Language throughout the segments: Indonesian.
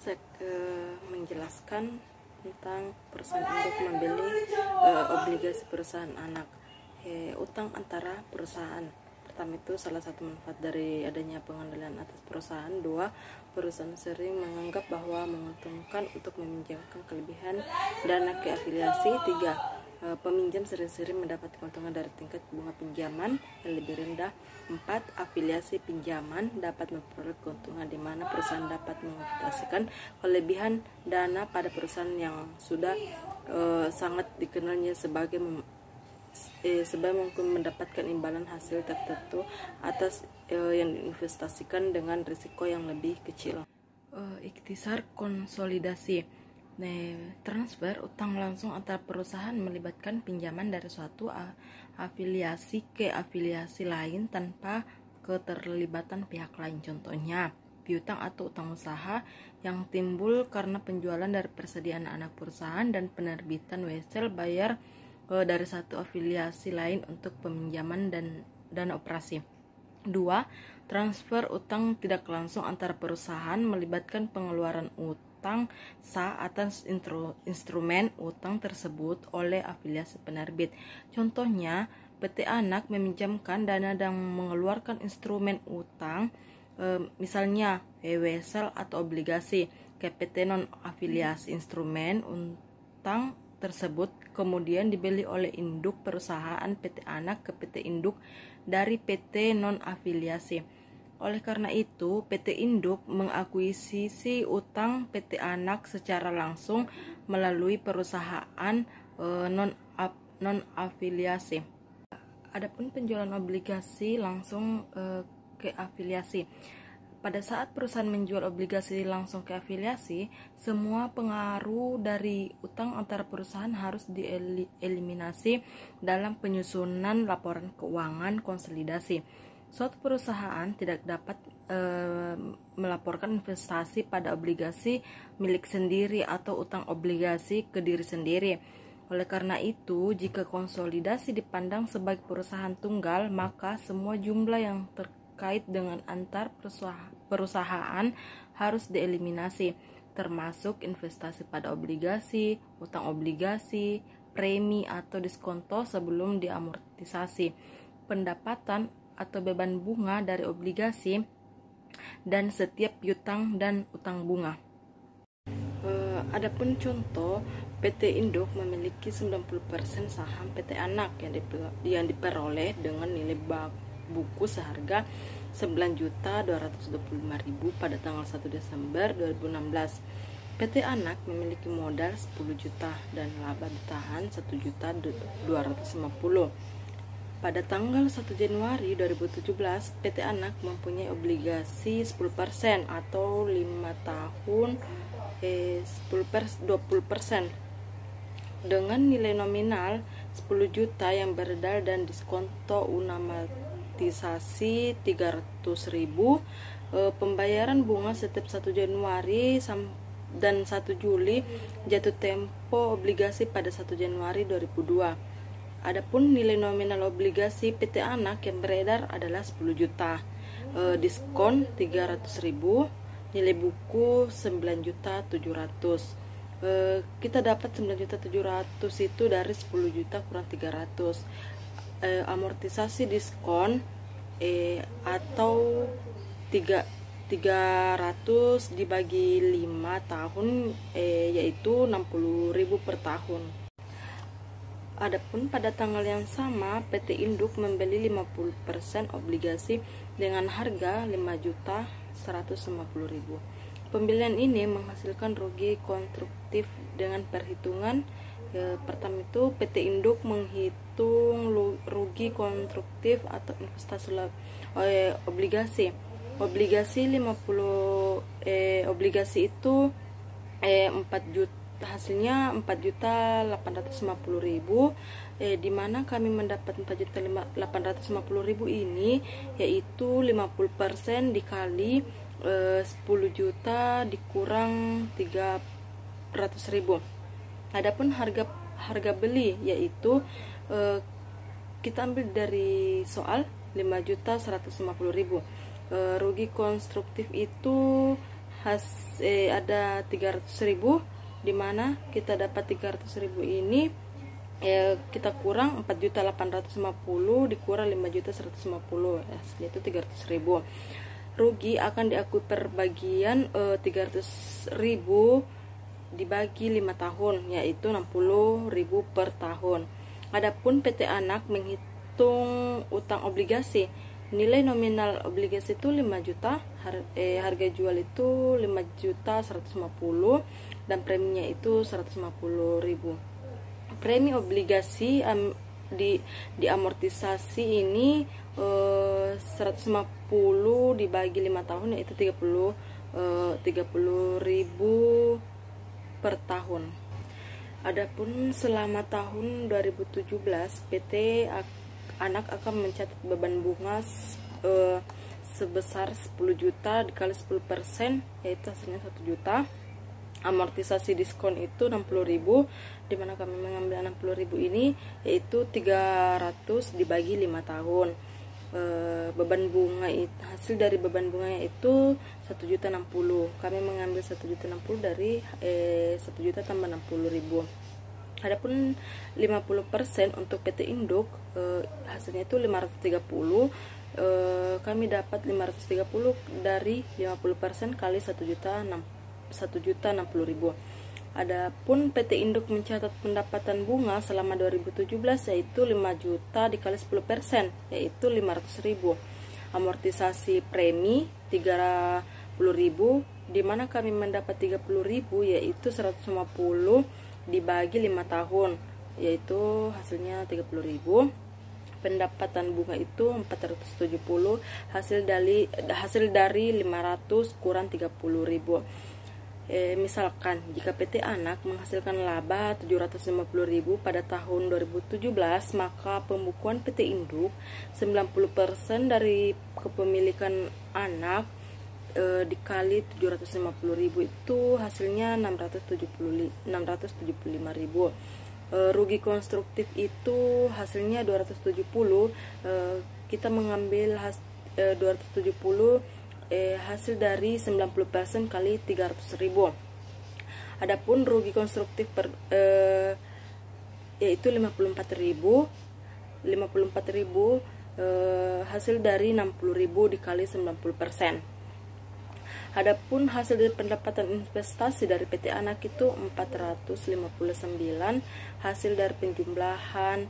Saya menjelaskan tentang perusahaan induk membeli obligasi perusahaan anak. Utang antara perusahaan. Pertama itu salah satu manfaat dari adanya pengendalian atas perusahaan. 2. Perusahaan sering menganggap bahwa menguntungkan untuk meminjamkan kelebihan dana ke afiliasi. 3. Peminjam sering-sering mendapat keuntungan dari tingkat bunga pinjaman yang lebih rendah. 4. Afiliasi pinjaman dapat memperoleh keuntungan di mana perusahaan dapat menginvestasikan kelebihan dana pada perusahaan yang sudah sangat dikenalnya sebagai mungkin mendapatkan imbalan hasil tertentu atas yang diinvestasikan dengan risiko yang lebih kecil. Ikhtisar konsolidasi. Transfer utang langsung antar perusahaan melibatkan pinjaman dari suatu afiliasi ke afiliasi lain tanpa keterlibatan pihak lain. Contohnya, piutang atau utang usaha yang timbul karena penjualan dari persediaan anak perusahaan dan penerbitan wesel bayar dari satu afiliasi lain untuk peminjaman dan dana operasi. 2. Transfer utang tidak langsung antar perusahaan melibatkan pengeluaran utang sah atas instrumen utang tersebut oleh afiliasi penerbit. Contohnya, PT Anak meminjamkan dana dan mengeluarkan instrumen utang, misalnya wesel atau obligasi, ke PT non-afiliasi. Instrumen utang tersebut kemudian dibeli oleh induk perusahaan PT Anak ke PT induk dari PT non-afiliasi. Oleh karena itu, PT induk mengakuisisi utang PT Anak secara langsung melalui perusahaan non-afiliasi. Adapun penjualan obligasi langsung ke afiliasi. Pada saat perusahaan menjual obligasi langsung ke afiliasi, semua pengaruh dari utang antara perusahaan harus dieliminasi dalam penyusunan laporan keuangan konsolidasi. Suatu perusahaan tidak dapat melaporkan investasi pada obligasi milik sendiri atau utang obligasi ke diri sendiri. Oleh karena itu, jika konsolidasi dipandang sebagai perusahaan tunggal, maka semua jumlah yang terkait dengan antar perusahaan harus dieliminasi, termasuk investasi pada obligasi, utang obligasi, premi atau diskonto sebelum diamortisasi, pendapatan atau beban bunga dari obligasi, dan setiap piutang dan utang bunga. Adapun contoh, PT Induk memiliki 90% saham PT Anak yang diperoleh dengan nilai buku seharga 9.225.000 pada tanggal 1 Desember 2016. PT Anak memiliki modal 10 juta dan laba bertahan 1.250.000. Pada tanggal 1 Januari 2017, PT Anak mempunyai obligasi 10% atau 5 tahun 20% dengan nilai nominal 10 juta yang beredar dan diskonto amortisasi 300.000. Pembayaran bunga setiap 1 Januari dan 1 Juli, jatuh tempo obligasi pada 1 Januari 2002. Adapun nilai nominal obligasi PT Anak yang beredar adalah 10 juta, diskon 300.000, nilai buku 9.700.000. Kita dapat 9.700.000 itu dari 10 juta kurang 300. Amortisasi diskon atau 300 dibagi 5 tahun, yaitu 60.000 per tahun. Adapun pada tanggal yang sama, PT Induk membeli 50% obligasi dengan harga 5.150.000. Pembelian ini menghasilkan rugi konstruktif dengan perhitungan. Pertama itu, PT Induk menghitung rugi konstruktif atau investasi obligasi. Obligasi itu 4 juta. Hasilnya 4.850.000, di mana kami mendapat 4.850.000 ini, yaitu 50% dikali 10 juta dikurang 300.000. Adapun harga beli, yaitu kita ambil dari soal 5.150.000. Rugi konstruktif itu ada 300.000, dimana kita dapat 300.000 ini kita kurang 4.850 dikurang 5.150, hasilnya itu 300.000. Rugi akan diakui per bagian 300.000 dibagi 5 tahun, yaitu 60.000 per tahun. Adapun PT Anak menghitung utang obligasi. Nilai nominal obligasi itu 5 juta, harga jual itu 5.150 dan preminya itu 150.000. Premi obligasi di amortisasi ini 150 dibagi 5 tahun, yaitu 30.000 per tahun. Adapun selama tahun 2017 PT Anak akan mencatat beban bunga sebesar 10 juta dikali 10%, yaitu hasilnya 1 juta. Amortisasi diskon itu 60.000, dimana kami mengambil 60.000 ini yaitu 300 dibagi 5 tahun. Beban bunga itu, hasil dari beban bunganya itu 1.060.000. Kami mengambil 1.060.000 dari 1 juta tambah 60.000. Adapun 50% untuk PT Induk, hasilnya itu 530. Kami dapat 530 dari 50% kali 1.060.000. Adapun PT Induk mencatat pendapatan bunga selama 2017 yaitu 5 juta dikali 10%, yaitu 500.000. Amortisasi premi 30.000, dimana kami mendapat 30.000 yaitu 150 dibagi 5 tahun, yaitu hasilnya 30.000. Pendapatan bunga itu 470, hasil dari 500 kurang 30.000. Misalkan jika PT Anak menghasilkan laba 750.000 pada tahun 2017, maka pembukuan PT Induk 90% dari kepemilikan Anak dikali 750.000 itu hasilnya 675.000. Rugi konstruktif itu hasilnya 270. Kita mengambil 270 hasil dari 90% kali 300.000. Adapun rugi konstruktif yaitu 54.000 hasil dari 60.000 dikali 90%. Adapun hasil dari pendapatan investasi dari PT Anak itu 459, hasil dari penjumlahan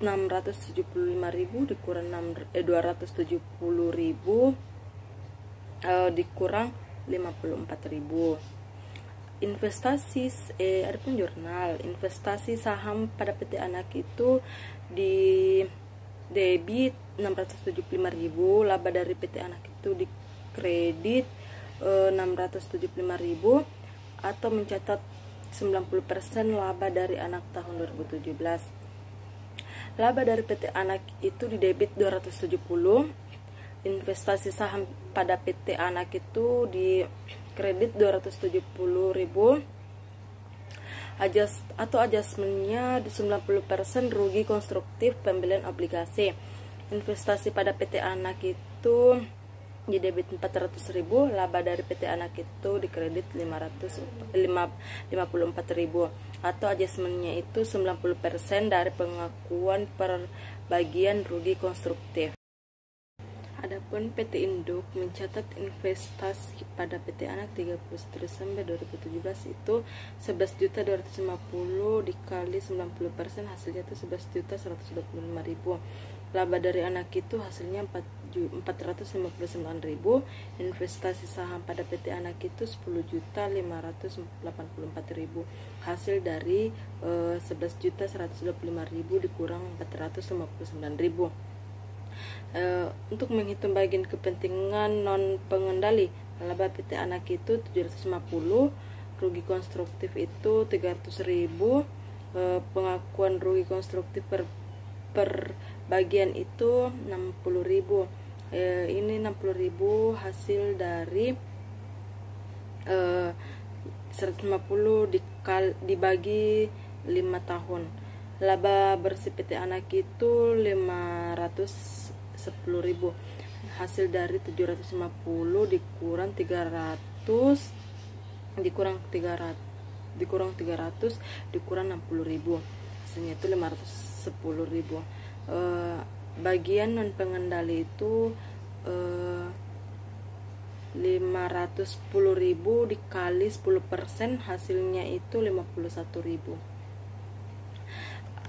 675.000 dikurang 270.000 dikurang 54.000. Investasi adapun jurnal investasi saham pada PT Anak itu di debit 675.000, laba dari PT Anak itu di kredit 675.000 atau mencatat 90% laba dari Anak tahun 2017. Laba dari PT Anak itu di debit 270, investasi saham pada PT Anak itu di kredit 270.000. Adjustmentnya di 90% rugi konstruktif pembelian obligasi. Investasi pada PT Anak itu di debit 400.000, laba dari PT Anak itu di kredit 54.000 atau adjustmentnya itu 90% dari pengakuan per bagian rugi konstruktif. Adapun PT Induk mencatat investasi pada PT Anak 31 Desember 2017 itu 11.250 dikali 90%, hasilnya itu 11.125.000. Laba dari Anak itu hasilnya 459.000. Investasi saham pada PT Anak itu 10.584.000, hasil dari 11.125.000 dikurang 459.000. Untuk menghitung bagian kepentingan non pengendali, laba PT Anak itu 750, rugi konstruktif itu 300.000, pengakuan rugi konstruktif per bagian itu 60.000. Ini 60.000 hasil dari 150 dibagi 5 tahun. Laba bersih PT Anak itu 510.000, hasil dari 750 dikurang 300 dikurang 300 dikurang 60.000, hasilnya itu 510.000. Bagian non pengendali itu 510.000 dikali 10%, hasilnya itu 51.000.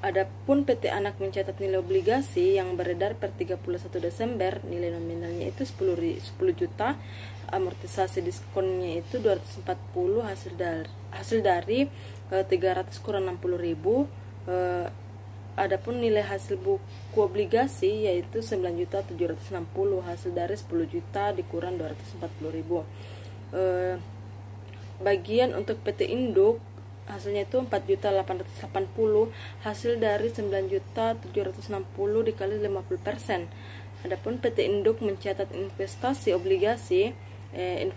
Adapun PT Anak mencatat nilai obligasi yang beredar per 31 Desember, nilai nominalnya itu 10 juta, amortisasi diskonnya itu 240, hasil dari 300 kurang 60.000. Adapun nilai hasil buku obligasi yaitu 9.760, hasil dari 10 juta dikurang 240.000. Bagian untuk PT Induk hasilnya itu 4.880, hasil dari 9.760 dikali 50%. Adapun PT Induk mencatat investasi obligasi 1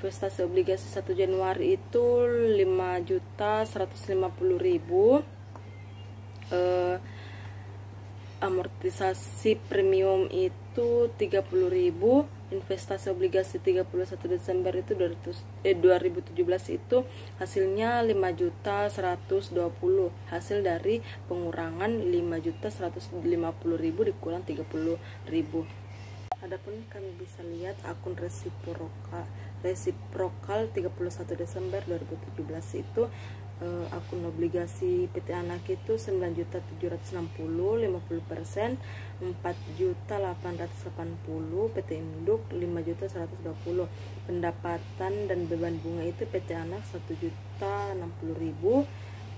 Januari itu 5.150.000, amortisasi premium itu 30.000, investasi obligasi 31 Desember itu 2017 itu hasilnya 5.120, hasil dari pengurangan 5.150.000 dikurang 30.000. Adapun kami bisa lihat akun resiprokal 31 Desember 2017 itu akun obligasi PT Anak itu 9.760, 50%, 4.880, PT Induk 5.120. Pendapatan dan beban bunga itu PT Anak 1.060.000,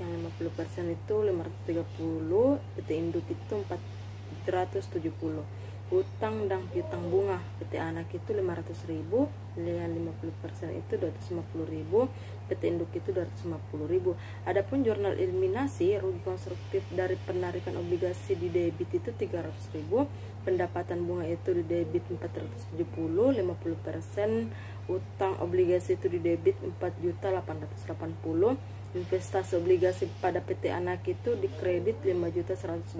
yang 50% itu 530, PT Induk itu 470. Utang dan piutang bunga PT Anak itu 500.000, yang 50% itu 250.000, PT Induk itu 250.000. Adapun jurnal eliminasi rugi konstruktif dari penarikan obligasi di debit itu 300.000, pendapatan bunga itu di debit 470, 50%, utang obligasi itu di debit 4.880, investasi obligasi pada PT Anak itu dikredit 5.120,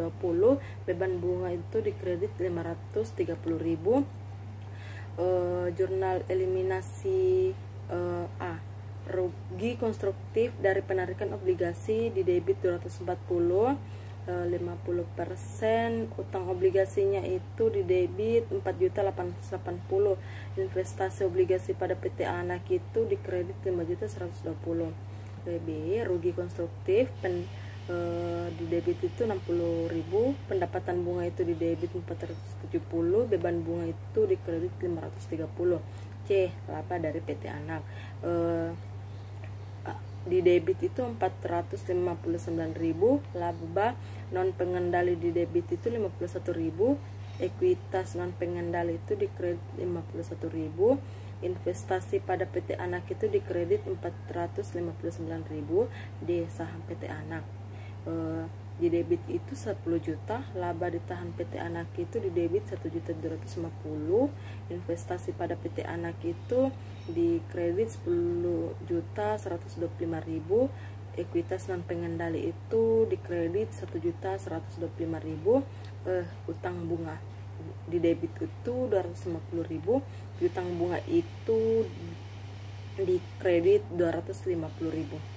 beban bunga itu dikredit 530.000. Jurnal eliminasi A, rugi konstruktif dari penarikan obligasi di debit 240, 50%, utang obligasinya itu di debit 4.880, investasi obligasi pada PT Anak itu dikredit 5.120. B, rugi konstruktif di debit itu 60.000, pendapatan bunga itu di debit 470, beban bunga itu di kredit 530. C, laba dari PT Anak di debit itu 459.000, laba non pengendali di debit itu 51.000, ekuitas non pengendali itu di kredit 51.000, investasi pada PT Anak itu dikredit 459.000 di saham PT Anak. Di debit itu 10 juta, laba ditahan PT Anak itu di debit 1.250, investasi pada PT Anak itu dikredit 10.125.000, ekuitas non pengendali itu dikredit 1.125.000, utang bunga di debit itu 250.000, piutang bunga itu dikredit 250.000.